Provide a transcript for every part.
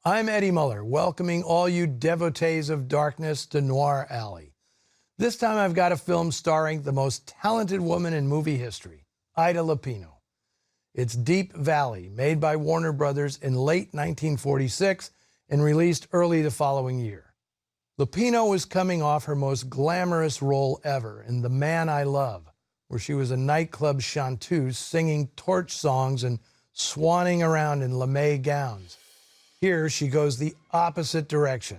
I'm Eddie Muller, welcoming all you devotees of darkness to Noir Alley. This time I've got a film starring the most talented woman in movie history, Ida Lupino. It's Deep Valley, made by Warner Brothers in late 1946 and released early the following year. Lupino was coming off her most glamorous role ever in The Man I Love, where she was a nightclub chanteuse singing torch songs and swanning around in lame gowns. Here she goes the opposite direction,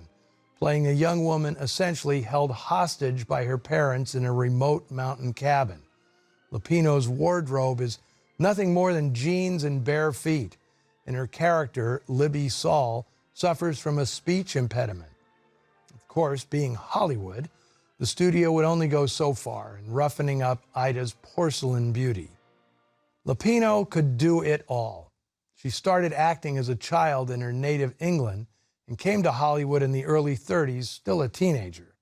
playing a young woman essentially held hostage by her parents in a remote mountain cabin. Lupino's wardrobe is nothing more than jeans and bare feet, and her character, Libby Saul, suffers from a speech impediment. Of course, being Hollywood, the studio would only go so far in roughening up Ida's porcelain beauty. Lupino could do it all. She started acting as a child in her native England and came to Hollywood in the early 30s, still a teenager.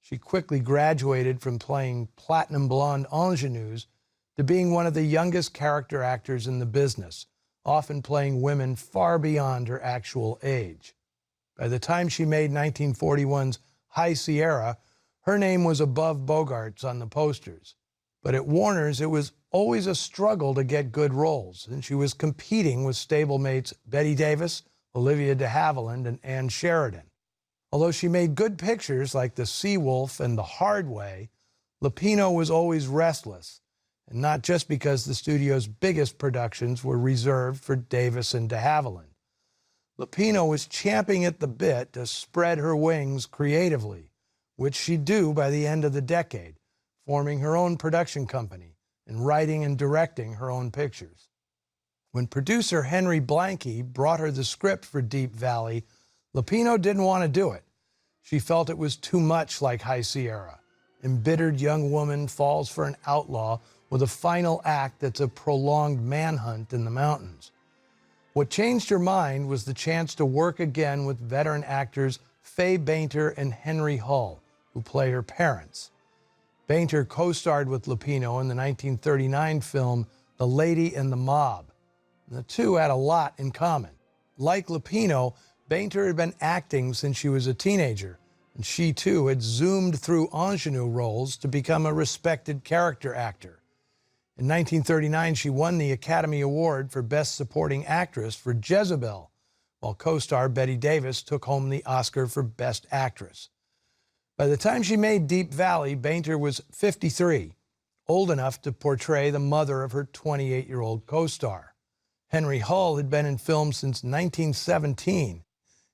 She quickly graduated from playing platinum blonde ingenues to being one of the youngest character actors in the business, often playing women far beyond her actual age. By the time she made 1941's High Sierra, her name was above Bogart's on the posters. But at Warner's, it was always a struggle to get good roles, and she was competing with stablemates Bette Davis, Olivia de Havilland, and Ann Sheridan. Although she made good pictures like The Sea Wolf and The Hard Way, Lupino was always restless, and not just because the studio's biggest productions were reserved for Davis and de Havilland. Lupino was champing at the bit to spread her wings creatively, which she'd do by the end of the decade, forming her own production company and writing and directing her own pictures. When producer Henry Blanke brought her the script for Deep Valley, Lupino didn't want to do it. She felt it was too much like High Sierra. Embittered young woman falls for an outlaw with a final act that's a prolonged manhunt in the mountains. What changed her mind was the chance to work again with veteran actors Fay Bainter and Henry Hull, who play her parents. Bainter co-starred with Lupino in the 1939 film The Lady and the Mob. And the two had a lot in common. Like Lupino, Bainter had been acting since she was a teenager, and she too had zoomed through ingenue roles to become a respected character actor. In 1939, she won the Academy Award for Best Supporting Actress for Jezebel, while co-star Bette Davis took home the Oscar for Best Actress. By the time she made Deep Valley, Bainter was 53, old enough to portray the mother of her 28-year-old co-star. Henry Hull had been in film since 1917,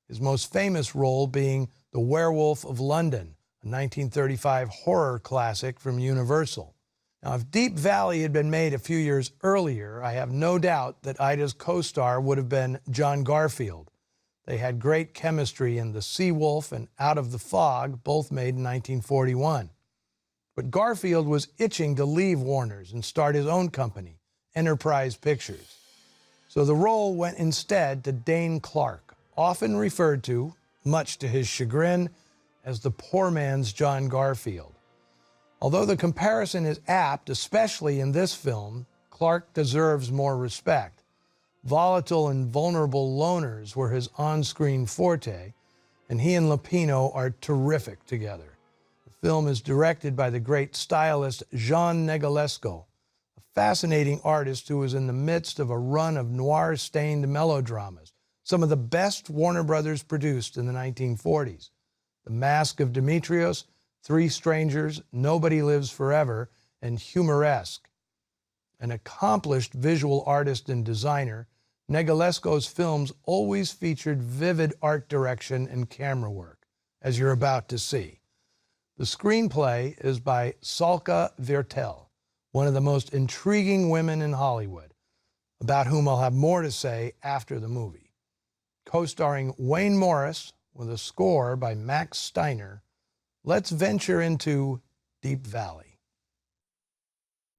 his most famous role being The Werewolf of London, a 1935 horror classic from Universal. Now, if Deep Valley had been made a few years earlier, I have no doubt that Ida's co-star would have been John Garfield. They had great chemistry in The Sea Wolf and Out of the Fog, both made in 1941. But Garfield was itching to leave Warner's and start his own company, Enterprise Pictures. So the role went instead to Dane Clark, often referred to, much to his chagrin, as the poor man's John Garfield. Although the comparison is apt, especially in this film, Clark deserves more respect. Volatile and vulnerable loners were his on-screen forte, and he and Lupino are terrific together. The film is directed by the great stylist Jean Negulesco, a fascinating artist who was in the midst of a run of noir-stained melodramas, some of the best Warner Brothers produced in the 1940s. The Mask of Demetrios, Three Strangers, Nobody Lives Forever, and Humoresque. An accomplished visual artist and designer, Negulesco's films always featured vivid art direction and camera work, as you're about to see. The screenplay is by Salka Viertel, one of the most intriguing women in Hollywood, about whom I'll have more to say after the movie. Co-starring Wayne Morris with a score by Max Steiner, let's venture into Deep Valley.